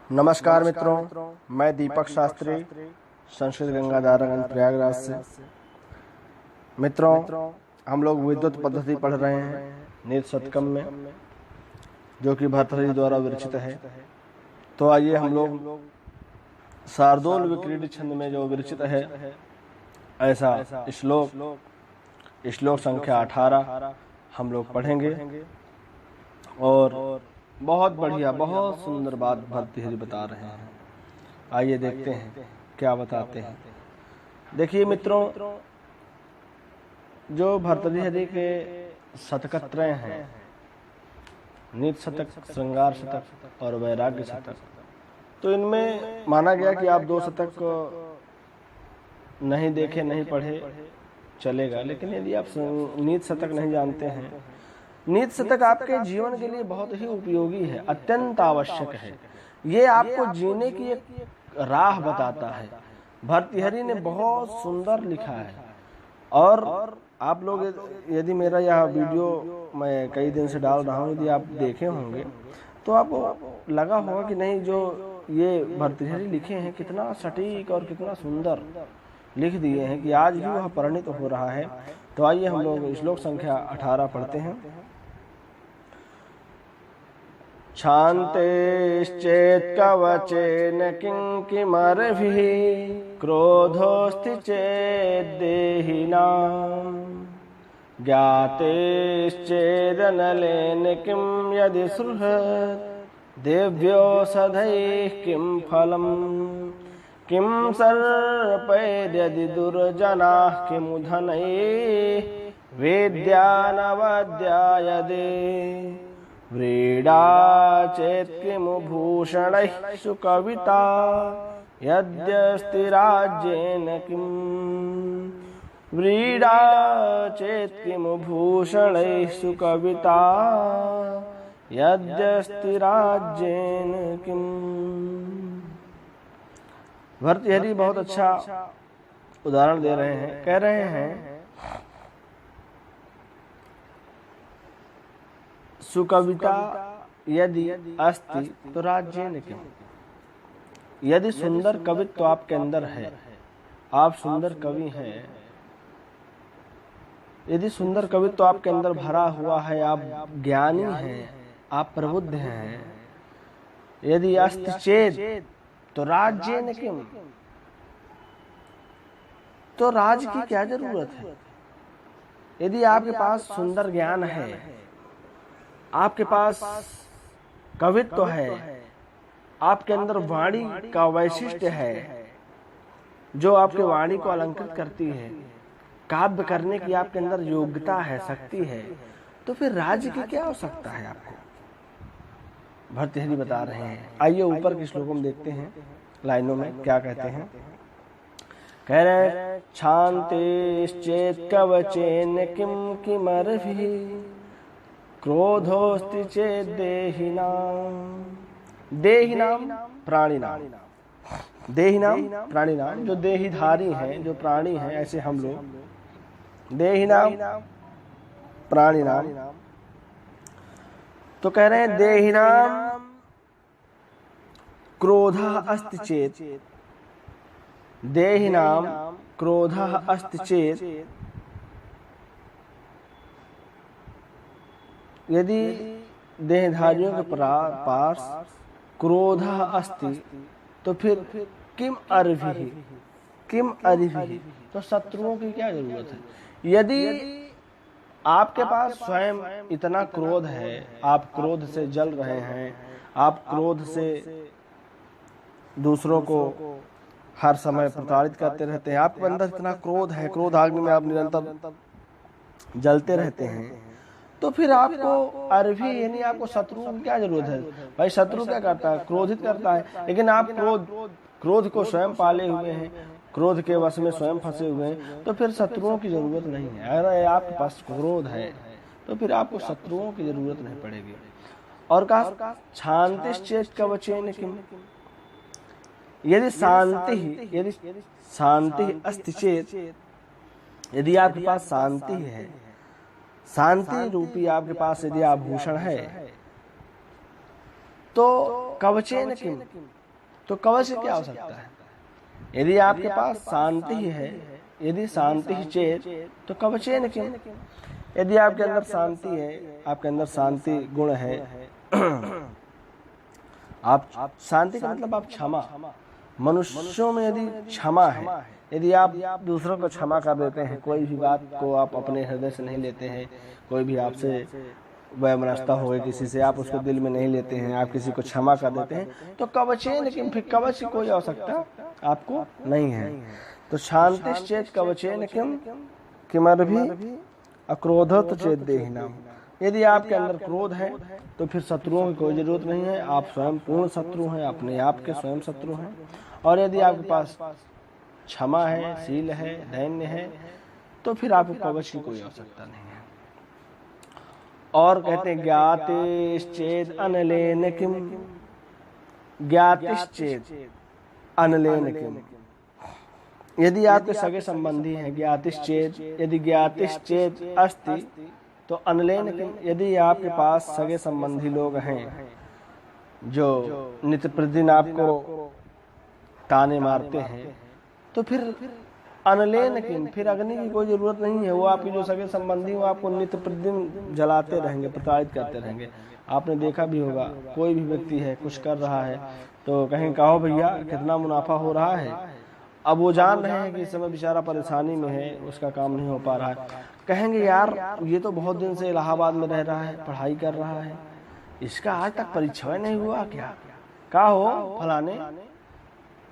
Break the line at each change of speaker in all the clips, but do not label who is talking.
नमस्कार मित्रों, मैं दीपक शास्त्री संस्कृत गंगाधारगंज प्रयागराज से। मित्रों, हम लोग विद्युत पद्धति पढ़ रहे हैं नीत शतकम में, जो कि भर्तृहरि द्वारा विरचित है। तो आइए हम लोग शार्दूल विक्रीडित छंद में जो विरचित है ऐसा श्लोक संख्या 18 हम लोग पढ़ेंगे। और बहुत बढ़िया, बहुत सुंदर बात भर्तृहरि बता रहे हैं। आइए देखते हैं क्या बताते हैं। देखिए मित्रों, जो भर्तृहरि के शतकत्रय हैं, नीत शतक, श्रृंगार शतक और वैराग्य शतक, तो इनमें माना गया कि आप 2 शतक नहीं देखे, नहीं पढ़े चलेगा, लेकिन यदि आप नीत शतक नहीं जानते हैं, नीत शतक आपके जीवन के लिए बहुत ही उपयोगी है, अत्यंत आवश्यक है। ये आपको जीने की एक राह बताता है। भर्तृहरि ने बहुत सुंदर लिखा है। और आप लोग यदि मेरा यह वीडियो मैं कई दिन से डाल रहा हूँ, यदि आप देखे होंगे तो आपको लगा होगा कि नहीं, जो ये भर्तृहरि लिखे हैं कितना सटीक और कितना सुंदर लिख दिए हैं कि आज भी वह परिणित हो रहा है। तो आइए हम लोग श्लोक संख्या 18 पढ़ते हैं। शान्तिश्चेत् कवचेन किंकिमर्भिः क्रोधोऽस्ति चेद् देहिनां ज्ञातेश्चेदनलेन किं यदि सृहत् दिव्योषधैः किं फलम् किं सर्पैर्यदि दुर्जनाः किमुधनैः वेद्यानवद्यायते व्रीडा चेत् किमु भूषणैः सुकविता यद्यस्ति राज्येन किम् व्रीडा चेत् किमु भूषणैः सुकविता यद्यस्ति राज्येन किम्। भर्तृहरि बहुत अच्छा उदाहरण दे रहे हैं। कह रहे हैं सुकविता यदि अस्ति तो राज्येन किम। यदि सुंदर कवित्व तो आपके अंदर है, आप सुंदर कवि हैं, यदि सुंदर कवित्व तो आपके अंदर भरा हुआ है, आप ज्ञानी हैं, आप प्रबुद्ध हैं, यदि अस्ति चेत तो राज्येन किम, तो राज की क्या जरूरत है। यदि आपके पास सुंदर ज्ञान है, आपके पास कवित्व है, आपके अंदर वाणी का वैशिष्ट्य है जो आपके वाणी को अलंकृत करती है, काव्य करने की आपके अंदर योग्यता है, शक्ति है, तो फिर राज्य की क्या आवश्यकता है आपको। भर्तृहरि बता रहे हैं। आइए ऊपर के श्लोकों में देखते हैं, लाइनों में क्या कहते हैं। कह रहे हैं शान्तिश्चेत् कवचेन किं किमर्भिः क्रोधोऽस्ति चेत् देहिनां प्राणिनां। देहिनां प्राणिनां, जो देहीधारी हैं, जो प्राणी हैं, ऐसे हम लोग देहिनां प्राणिनां। तो कह रहे हैं देहिनां क्रोधः अस्ति चेत्, देहिनां क्रोधः अस्ति चेत्, यदि देहधारियों के पास क्रोध अस्ति तो फिर किम अर्भिः, किम अर्भिः, तो शत्रुओं की क्या जरूरत है। यदि आपके पास स्वयं इतना क्रोध है, आप क्रोध से जल रहे हैं, आप क्रोध से दूसरों को हर समय प्रताड़ित करते रहते हैं, आपके अंदर इतना क्रोध है, क्रोध आग में आप निरंतर जलते रहते हैं, तो फिर आपको अर्भी यानी आपको शत्रु की क्या जरूरत है। भाई शत्रु क्या करता है, क्रोधित करता है, लेकिन आप क्रोध को स्वयं पाले हुए हैं, क्रोध के वश में स्वयं फंसे हुए हैं, तो फिर शत्रुओं की जरूरत नहीं है। अगर आपके पास क्रोध है तो फिर आपको शत्रुओं की जरूरत नहीं पड़ेगी। और कहा शान्तिश्चेत् कवचेन किम, यदि शांति अस्ति चेत्, यदि आपके पास शांति है, शांति रूपी आपके पास यदि आभूषण है, तो कवचेन किम, तो कवच से क्या हो सकता है? यदि आपके पास शांति है, यदि शांति चेत तो कवचेन किम, यदि आपके अंदर शांति है, आपके अंदर शांति गुण है, आप शांति का मतलब आप क्षमा, मनुष्यों में यदि क्षमा है, यदि आप दूसरों को क्षमा कर देते हैं, कोई भी बात को आप अपने हृदय से नहीं लेते हैं, कोई भी आपसे वैमनस्यता हो गई किसी से, आप उसको दिल में नहीं लेते हैं, आप किसी को क्षमा कर देते हैं, तो कवचेन किम, फिर कवच की कोई आवश्यकता आपको नहीं है। तो शांतिश्चेत कवचेन किम किमर्भि अक्रोधत चेत देहिनाम, यदि आपके अंदर क्रोध है तो फिर शत्रुओं की कोई जरूरत नहीं है, आप स्वयं पूर्ण शत्रु हैं, अपने आप के स्वयं शत्रु हैं। और यदि आपके पास क्षमा है, शील है, दैन्य है, तो फिर आपको कवच की कोई आवश्यकता नहीं है। और कहते हैं ज्ञातिश्चेत अनलेन किम, ज्ञातिश्चेत अनलेन किम, यदि आपके सगे संबंधी हैं, ज्ञातिश्चेत, यदि ज्ञातिश्चेत अस्ति तो अनलेन किम, यदि आपके पास सगे संबंधी लोग हैं जो नित्य प्रतिदिन आपको ताने मारते हैं, तो फिर अनलेन किम, फिर अग्नि की कोई जरूरत नहीं है। वो आपके जो सगे संबंधी वो आपको नित्य प्रतिदिन जलाते रहेंगे, प्रताड़ित करते रहेंगे। आपने देखा भी होगा, कोई भी व्यक्ति है कुछ कर रहा है तो कहें कहो भैया कितना मुनाफा हो रहा है, अब वो जान रहे हैं कि इस समय बेचारा परेशानी में है, उसका काम नहीं हो पा रहा है, कहेंगे यार ये तो बहुत दिन से इलाहाबाद में रह रहा है, पढ़ाई कर रहा है, इसका आज तक परीक्षा नहीं हुआ क्या? का हो फलाने?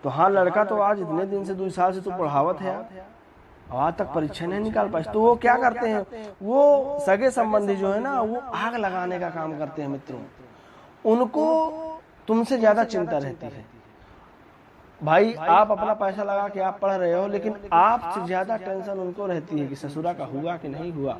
तो हाँ लड़का तो आज इतने दिन से 2 साल से तो पढ़ावत है, आज तक परीक्षा नहीं निकाल पाए। तो वो क्या करते हैं, वो सगे संबंधी जो है ना, वो आग लगाने का काम करते हैं मित्रों। उनको तुमसे ज्यादा चिंता रहती है। भाई आप अपना पैसा लगा के आप पढ़ रहे हो, लेकिन आपसे ज्यादा टेंशन उनको रहती है कि ससुरा का हुआ कि नहीं हुआ।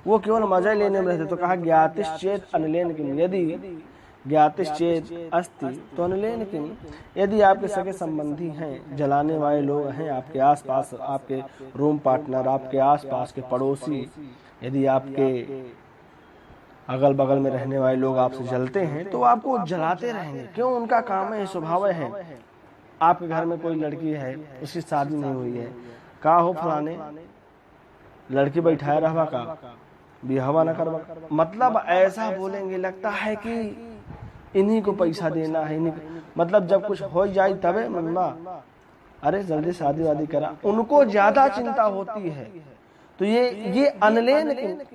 वो केवल मजा लेने में रहते। तो कहा ज्ञातिश्चेत अनलेन किम, यदि ज्ञातिश्चेत अस्ति तो अनलेन किम, यदि आपके सगे संबंधी हैं, जलाने वाले लोग हैं आपके आसपास, आपके रूम पार्टनर, आपके आसपास के पड़ोसी, यदि आपके अगल बगल में रहने वाले लोग आपसे जलते हैं तो आपको जलाते रहेंगे। क्यों? उनका काम है, स्वभाव है। आपके घर में कोई लड़की है, उसकी शादी नहीं हुई है, का हो फलाने लड़की बैठाए रहवा का बिहवा न करवा, मतलब ऐसा बोलेंगे लगता है कि इन्हीं को पैसा देना है, इन्हीं मतलब जब कुछ हो जाए तबे मम्मा अरे जल्दी शादी वादी करा, उनको ज्यादा चिंता होती है। तो ये अनलेन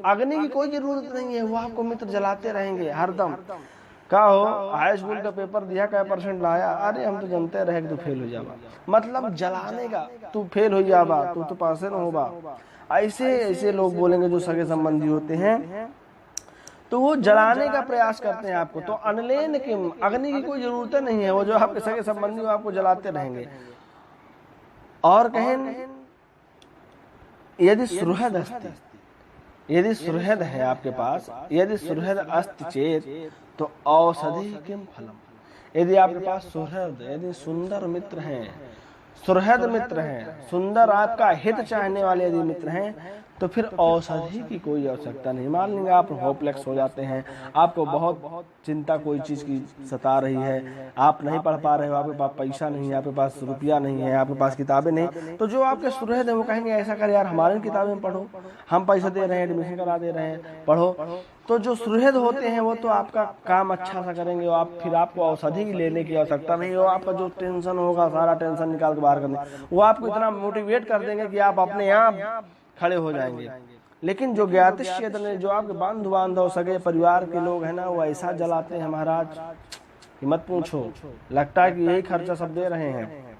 अग्नि की कोई जरूरत नहीं है, वो आपको मित्र जलाते रहेंगे हरदम। का हो हाई स्कूल का पेपर दिया, क्या % लाया? अरे हम तो जानते रहे कि तू फेल हो जावा, मतलब जलाने का, तू फेल हो जावा, तू तो पास न होगा। ऐसे लोग बोलेंगे जो सगे संबंधी होते हैं, तो वो जलाने का प्रयास करते हैं आपको। तो अनलेन किम, अग्नि की कोई जरूरत नहीं है, वो जो आपके सगे संबंधी वो आपको जलाते रहेंगे। और कहें यदि सुहृद अस्ति, यदि सुहृद है आपके पास, यदि सुहृद अस्ति चेत तो औषधि किम फलम, यदि आपके पास सुहृद, यदि सुंदर मित्र हैं, सुहृद मित्र हैं, सुंदर आपका हित चाहने वाले यदि मित्र हैं, तो फिर औषधि की कोई आवश्यकता नहीं। मान लेंगे आप होपलेस हो जाते हैं, आपको बहुत चिंता कोई चीज की सता रही है, आप नहीं पढ़ पा रहे हो, आपके पास पैसा नहीं है, आपके पास रुपया नहीं है, आपके पास किताबें नहीं, तो जो आपके सुहृद है वो कहेंगे ऐसा कर यार हमारी किताबें पढ़ो, हम पैसा दे रहे हैं, एडमिशन करा दे रहे हैं, पढ़ो। तो जो सुहृद होते हैं वो तो आपका काम अच्छा सा करेंगे, आप फिर आपको औषधि लेने की आवश्यकता नहीं। वो आपका जो टेंशन होगा सारा टेंशन निकाल के बाहर कर देंगे, वो आपको इतना मोटिवेट कर देंगे कि आप अपने आप खड़े हो जाएंगे। लेकिन जो ज्ञातिश्चेत ने, जो आपके बंधु बांधव सगे परिवार के लोग हैं ना, वो ऐसा जलाते हैं महाराज कि मत पूछो, लगता है कि यही खर्चा सब दे रहे हैं।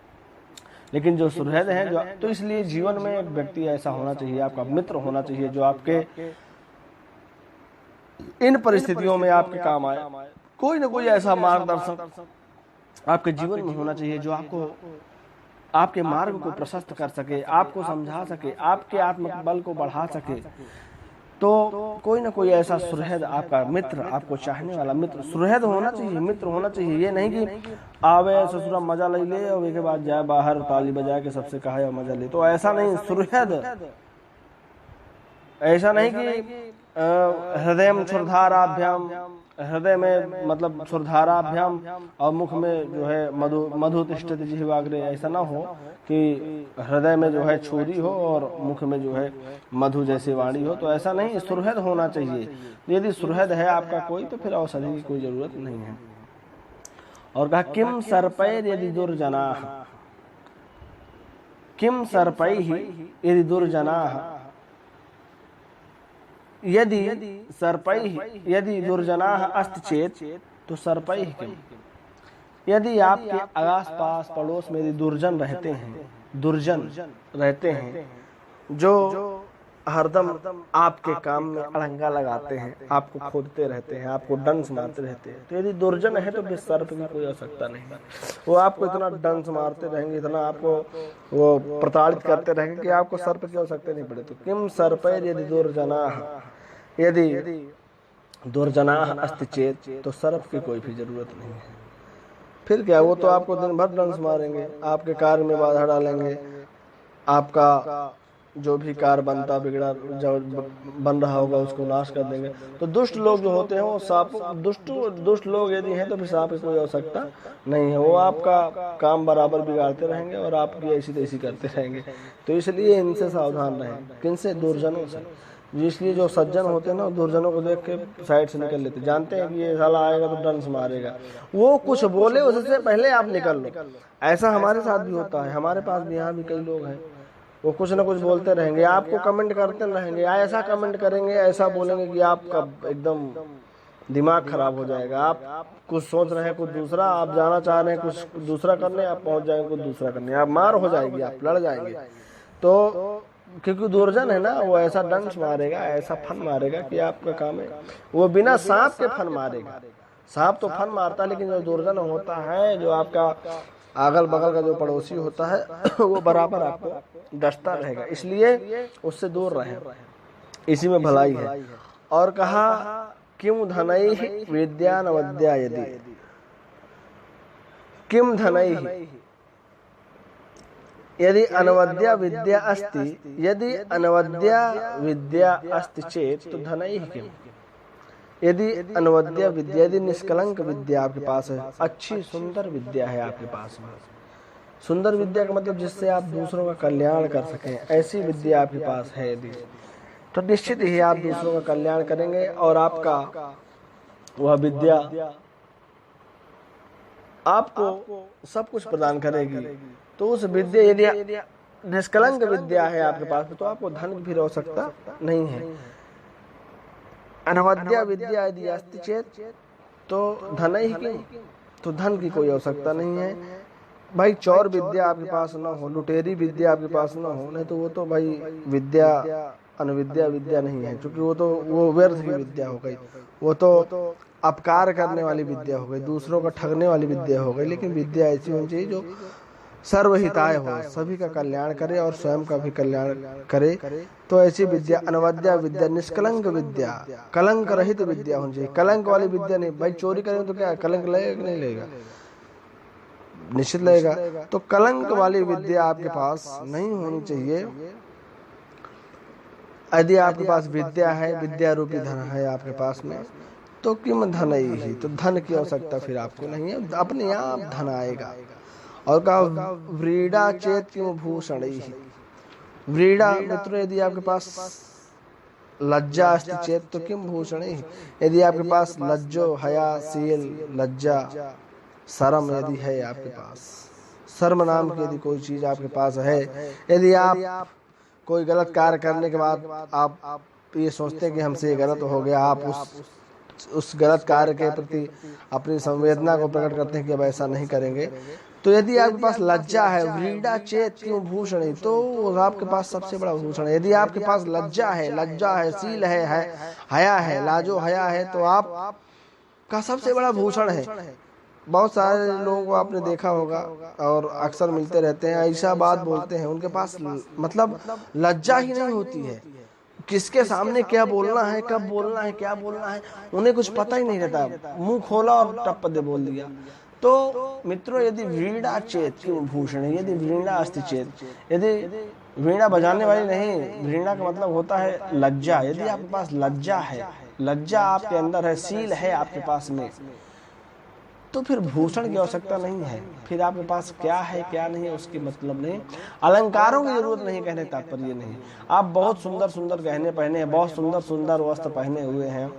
लेकिन जो सुहृद हैं, जो तो इसलिए जीवन में एक व्यक्ति ऐसा होना चाहिए, आपका मित्र होना चाहिए जो आपके इन परिस्थितियों में आपके काम आए। कोई ना कोई ऐसा मार्गदर्शक आपके जीवन में होना चाहिए जो आपको आपके मार्ग को प्रशस्त कर सके, आपको समझा सके, आपके आत्मबल को बढ़ा सके। तो कोई ना कोई ऐसा सुहृद आपका मित्र, आपको चाहने वाला मित्र सुहृद होना चाहिए, मित्र होना चाहिए। ये नहीं कि आवे ससुरा मजा ले ले और उसके बाद जाए बाहर ताली बजा के सबसे कहा मजा ले, तो ऐसा नहीं। सुहृद ऐसा नहीं कि हृदय क्षुरधाराभ्याम हृदय में मतलब सुरधाराभ्याम और मुख में जो है मधु तिष्ठति जिह्वाग्रे, ऐसा ना हो कि हृदय में जो है छुरी हो और मुख में जो है मधु जैसी वाणी हो, तो ऐसा नहीं, सुहृद होना चाहिए। यदि सुहृद है आपका कोई तो फिर औषधि की कोई जरूरत नहीं है। और कहा किम सर्पैर यदि दुर्जनाः, किम सर्पैः यदि दुर्जनाः, यदि सर्पैः यदि दुर्जनाः अस्ति चेत, तो सर्पैः किम, यदि आपके आस पास पड़ोस में यदि दुर्जन रहते हैं, दुर्जन रहते हैं जो हरदम आपके काम में अड़ंगा लगाते हैं, आपको खोदते रहते हैं, आपको डंस मारते रहते हैं, तो यदि दुर्जन है तो फिर सर्प की कोई आवश्यकता नहीं है। वो आपको इतना डंस मारते रहेंगे, इतना आपको वो प्रताड़ित करते रहेंगे कि आपको सर्प की आवश्यकता नहीं पड़े। तो किम सर्पैर यदि दुर्जनाः, यदि दुर्जनाः अस्ति चेत, तो सर्प की कोई भी जरूरत नहीं है। फिर क्या, वो तो आपको दिन भर डंस मारेंगे, आपके कार्य में बाधा डालेंगे, आपका जो भी कार्य बनता बिगड़ा जो बन रहा होगा उसको नाश कर देंगे। तो दुष्ट लोग जो होते हैं वो सांप, दुष्ट लोग यदि हैं तो फिर सांप की कोई आवश्यकता नहीं है। वो आपका काम बराबर बिगाड़ते रहेंगे और आपकी ऐसी तैसी करते रहेंगे। तो इसलिए इनसे सावधान रहें। किनसे? दुर्जनों से। इसलिए जो सज्जन होते हैं ना, दुर्जनों को देख के साइड से निकल लेते, जानते हैं कि ये साला आएगा तो डंस मारेगा, वो कुछ बोले उससे पहले आप निकल लो। ऐसा हमारे साथ भी होता है, हमारे पास भी यहाँ भी कई लोग हैं, वो कुछ ना कुछ बोलते रहेंगे, आपको कमेंट करते रहेंगे, ऐसा कमेंट करेंगे, ऐसा बोलेंगे कि आपका एकदम दिमाग खराब हो जाएगा। आप कुछ सोच रहे हैं कुछ दूसरा, आप जाना चाह रहे हैं कुछ दूसरा करने, आप पहुंच जाएंगे कुछ दूसरा करने, आप मार हो जाएगी, आप लड़ जाएंगे। तो क्योंकि दुर्जन है ना, वो ऐसा डंस मारेगा, ऐसा फन मारेगा कि आपका काम है, वो बिना सांप के फन मारेगा। सांप तो फन मारता है, लेकिन जो दुर्जन होता है, जो आपका अगल बगल का जो पड़ोसी होता है वो बराबर आपको डसता रहेगा। इसलिए उससे दूर रहें, इसी में भलाई है। और कहा किम धनैः विद्यानवद्या यदि, किम धनैः यदि अनवद्या विद्या अस्ति, यदि अनवद्या विद्या अस्ति चेत, तो धनैः किम, यदि अनवद्या विद्या, यदि निष्कलंक विद्या आपके पास है, अच्छी सुंदर विद्या है आपके पास में, सुंदर विद्या का मतलब जिससे आप दूसरों का कल्याण कर सकें, ऐसी विद्या आपके पास है यदि, तो निश्चित ही आप दूसरों का कल्याण करेंगे और आपका वह विद्या आपको सब कुछ प्रदान करेगी। तो उस विद्या, यदि निष्कलंक विद्या है आपके पास में, तो आपको धन की भी आवश्यकता नहीं है। अनवद्या विद्या यदि अस्ति चेत, तो धनैः किम, तो धन की कोई आवश्यकता नहीं है। भाई चौर विद्या आपके पास ना हो, लुटेरी विद्या आपके पास ना हो, नहीं तो वो तो भाई विद्या अनविद्या विद्या नहीं है, क्योंकि वो व्यर्थ की विद्या हो गई, वो तो अपकार करने वाली विद्या हो गई, दूसरों का ठगने वाली विद्या हो गई। लेकिन विद्या ऐसी होनी चाहिए जो सर्वहिताय हो, सभी का कल्याण करे और स्वयं का भी कल्याण करे। तो ऐसी विद्या अनवद्या विद्या, निष्कलंक विद्या, कलंक रहित विद्या होनी चाहिए। कलंक वाली विद्या नहीं। भाई चोरी करेंगे तो क्या कलंक लगेगा कि नहीं लगेगा? निश्चित लगेगा। तो कलंक वाली विद्या आपके पास नहीं होनी चाहिए। यदि आपके पास विद्या है, विद्या रूपी धन है आपके पास में, तो किम धनैः, तो धन की आवश्यकता फिर आपको नहीं है, अपने आप धन आएगा। और कहा व्रीड़ा चेत किम भूषणैः, व्रीड़ा मित्रों यदि आपके पास लज्जा अस्ति चेत, तो किम भूषणैः, यदि आपके पास लज्जो हया शील लज्जा शर्म यदि है आपके पास, शर्म नाम की यदि कोई चीज आपके पास है, यदि आप कोई गलत कार्य करने के बाद आप ये सोचते हैं कि हमसे ये गलत हो गया, आप उस गलत कार्य के प्रति अपनी संवेदना को प्रकट करते हैं कि अब ऐसा नहीं करेंगे, तो यदि आपके पास लज्जा है, व्रीड़ा चेत क्यों भूषण है, तो आपके पास सबसे बड़ा भूषण है। यदि आपके पास लज्जा है, शील है, हया है, लाजो हया है, तो आप का सबसे बड़ा भूषण है। बहुत सारे लोगों को आपने देखा होगा और अक्सर मिलते रहते हैं, ऐसा बात बोलते हैं, उनके पास मतलब लज्जा ही नहीं होती है, किसके सामने क्या बोलना है, कब बोलना है, क्या बोलना है, उन्हें कुछ पता ही नहीं रहता, मुंह खोला और टप दे बोल दिया। तो मित्रों यदि वीणा चेत क्यों भूषण, यदि वीणा अस्ति चेत, यदि वीणा बजाने वाली नहीं, वीणा का मतलब होता है लज्जा, यदि आपके पास लज्जा है लज्जा आपके अंदर है, शील है आपके पास में, तो फिर भूषण की आवश्यकता नहीं है। फिर आपके पास क्या है क्या नहीं है उसकी मतलब नहीं, अलंकारों की जरूरत नहीं, कहने तात्पर्य नहीं। आप बहुत सुंदर सुंदर गहने पहने हैं, बहुत सुंदर सुंदर वस्त्र पहने हुए हैं,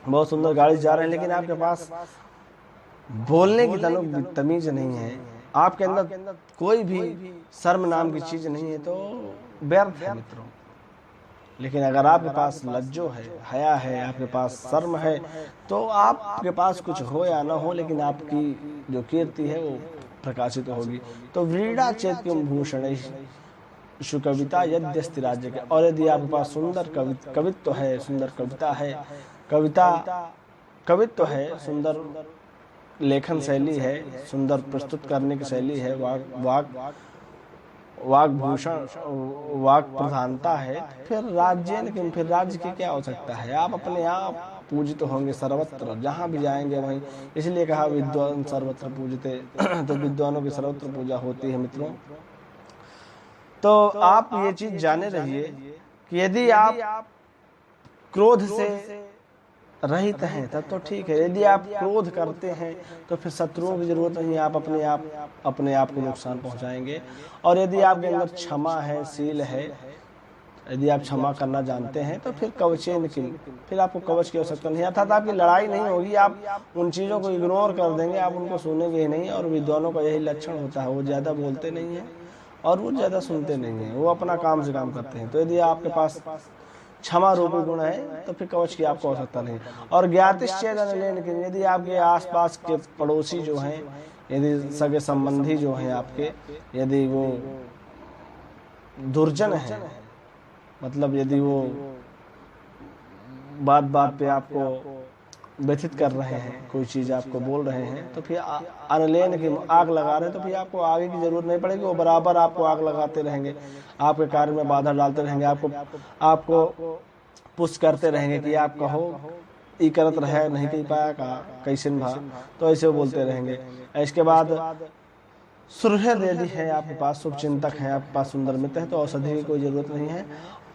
बहुत सुंदर गाड़ी जा रहे हैं, लेकिन आपके पास बोलने की तमीज नहीं है, आपके अंदर कोई भी शर्म नाम की चीज नहीं है, तो व्यर्थ है मित्रों। लेकिन अगर आपके पास लज्जो है, हया है, आपके पास शर्म है, तो आपके पास कुछ हो या ना हो, लेकिन आपकी जो कीर्ति है वो प्रकाशित होगी। तो व्रीड़ा चेत्किम भूषण सुकविता यद्यस्ति राज्य के, और यदि आपके पास सुंदर कवित्व है, सुंदर कविता है, कवित्व है, सुंदर लेखन शैली है, सुंदर प्रस्तुत करने की शैली है, वाग्भूषण वाक प्रधानता है, फिर फिर राज्य की क्या आवश्यकता है। आप अपने आप पूजित होंगे सर्वत्र, जहाँ भी जाएंगे वहीं। इसलिए कहा विद्वान सर्वत्र पूजते तो विद्वानों की सर्वत्र पूजा होती है मित्रों। तो आप ये चीज जाने रहिए कि यदि आप क्रोध से रहित हैं तब तो ठीक है, यदि आप क्रोध करते हैं तो फिर शत्रुओं की जरूरत नहीं है, आप अपने आप को नुकसान पहुंचाएंगे। और यदि आपके अंदर क्षमा है, शील है, यदि आप क्षमा करना जानते हैं तो फिर कवचेन की, फिर आपको कवच की आवश्यकता नहीं, अर्थात आपकी लड़ाई नहीं होगी, आप उन चीज़ों को इग्नोर कर देंगे, आप उनको सुनेंगे ही नहीं। और विद्वानों का यही लक्षण होता है, वो ज़्यादा बोलते नहीं हैं और वो ज़्यादा सुनते नहीं हैं, वो अपना काम से काम करते हैं। तो यदि आपके पास क्षमा रूपी गुण है तो फिर कवच की आपको आवश्यकता नहीं। और ज्ञातिश्चेद लेकिन यदि आपके आसपास के पड़ोसी जो हैं, यदि सगे संबंधी जो हैं आपके, यदि वो दुर्जन है, मतलब यदि वो बात बात पे आपको व्यथित कर रहे हैं, कोई चीज़ आपको बोल रहे हैं, तो फिर अनलेन की आग लगा रहे हैं, तो फिर आपको आगे की जरूरत नहीं पड़ेगी, वो बराबर आपको आग लगाते रहेंगे, आपके कार्य में बाधा डालते रहेंगे, आपको पुश करते रहेंगे कि आप कहो ई करत रहे नहीं कह पाया का कैसे भा, तो ऐसे वो बोलते रहेंगे। इसके बाद सुहृद यदि है आपके पास, शुभ चिंतक है आपके पास, सुंदर मित्र है, तो औषधि की कोई जरूरत नहीं है।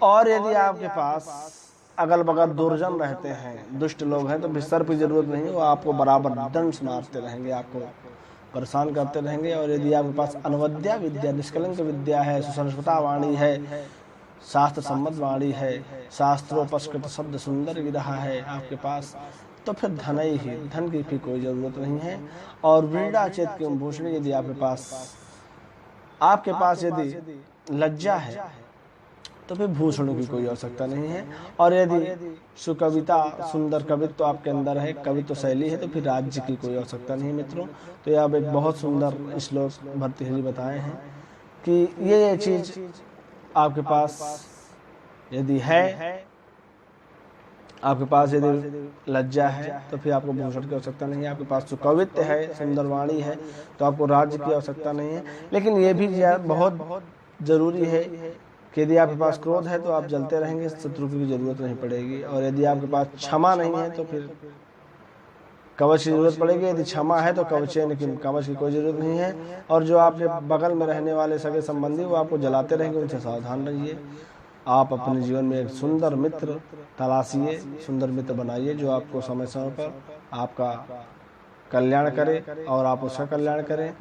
और यदि आपके पास अगल बगल दुर्जन रहते हैं, दुष्ट लोग हैं, तो बिस्तर की जरूरत नहीं है, वो आपको बराबर दंड मारते रहेंगे, आपको परेशान करते रहेंगे। और यदि आपके पास अनवद्या विद्या, निष्कलंक विद्या है, सुसंस्कृता वाणी है, शास्त्र सम्मत वाणी है, शास्त्रोपस्कृत शब्द सुंदर विरहा है आपके पास, तो फिर धन की भी कोई जरूरत नहीं है। और व्रीड़ा चेत्किम भूषण, यदि आपके पास यदि लज्जा है तो फिर भूषणों की कोई आवश्यकता नहीं है। और यदि सुकविता, सुंदर कवित्व आपके अंदर है, कवित्व शैली है, तो फिर राज्य की कोई आवश्यकता नहीं मित्रों। तो ये अब एक बहुत सुंदर श्लोक भर्तृहरि बताए हैं कि ये चीज आपके पास यदि है, आपके पास यदि लज्जा है तो फिर आपको भूषण की आवश्यकता नहीं है। आपके पास सुकवित्व है, सुंदर वाणी है, तो आपको राज्य की आवश्यकता नहीं है। लेकिन ये भी बहुत जरूरी है कि यदि आपके पास क्रोध है तो आप जलते रहेंगे, शत्रु की जरूरत नहीं पड़ेगी। और यदि आपके पास क्षमा नहीं है तो फिर कवच की जरूरत पड़ेगी। यदि क्षमा है तो कवच की कोई जरूरत नहीं है। और जो आपके बगल में रहने वाले सगे संबंधी, वो आपको जलाते रहेंगे, उनसे सावधान रहिए। आप अपने जीवन में एक सुंदर मित्र तलाशिए, सुंदर मित्र बनाइए, जो आपको समय समय पर आपका कल्याण करे और आप उसका कल्याण करें।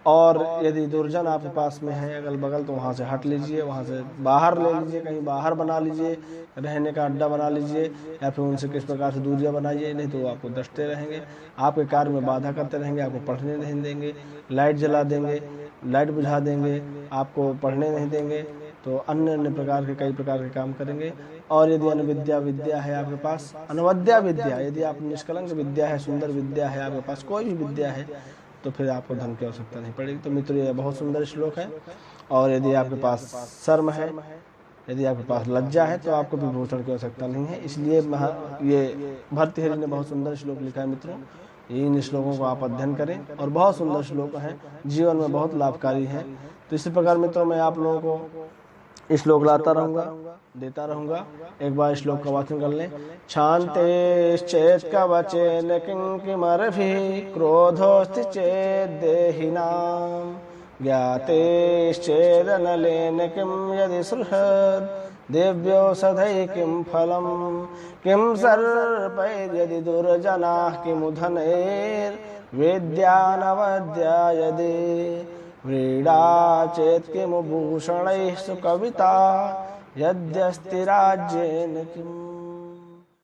और यदि दुर्जन आपके पास में है अगल बगल, तो वहाँ से हट लीजिए, वहाँ से बाहर ले लीजिए, कहीं बाहर बना लीजिए, रहने का अड्डा बना लीजिए, या फिर उनसे किस प्रकार से दूरियां बनाइए, नहीं तो वो आपको दसते रहेंगे, आपके कार्य में बाधा करते रहेंगे, आपको पढ़ने नहीं देंगे, लाइट जला देंगे, लाइट बुझा देंगे, आपको पढ़ने नहीं देंगे, तो अन्य प्रकार के कई प्रकार के काम करेंगे। और यदि अनविद्या विद्या है आपके पास, अनवद्या विद्या, यदि आप निष्कलंक विद्या है, सुंदर विद्या है आपके पास, कोई भी विद्या है, तो फिर आपको धन की आवश्यकता नहीं पड़ेगी। तो मित्रों ये बहुत सुंदर श्लोक है। और यदि आपके पास शर्म है, यदि आपके पास लज्जा है, तो आपको भी भूषण की आवश्यकता नहीं है। इसलिए ये भर्तृहरि ने बहुत सुंदर श्लोक लिखा है मित्रों। इन श्लोकों को आप अध्ययन करें, और बहुत सुंदर श्लोक हैं, जीवन में बहुत लाभकारी हैं। तो इसी प्रकार मित्रों मैं आप लोगों को श्लोक लाता रहूंगा, देता रहूंगा। एक बार श्लोक का वाचन कर लें। शांतेश्चेत् कवचेन किंकिमर्भिः क्रोधोऽस्ति चेत् देहिनां ज्ञातेश्चेदनलेन किं यदि सुहृद् दिव्यौषधै किं फलं किं सर्पैर्यदि दुर्जनाः किमुधनैर्वेद्या नवद्या यदि व्रीडा चेत् किमु भूषणैः सुकविता यद्यस्ति राज्येन किम्।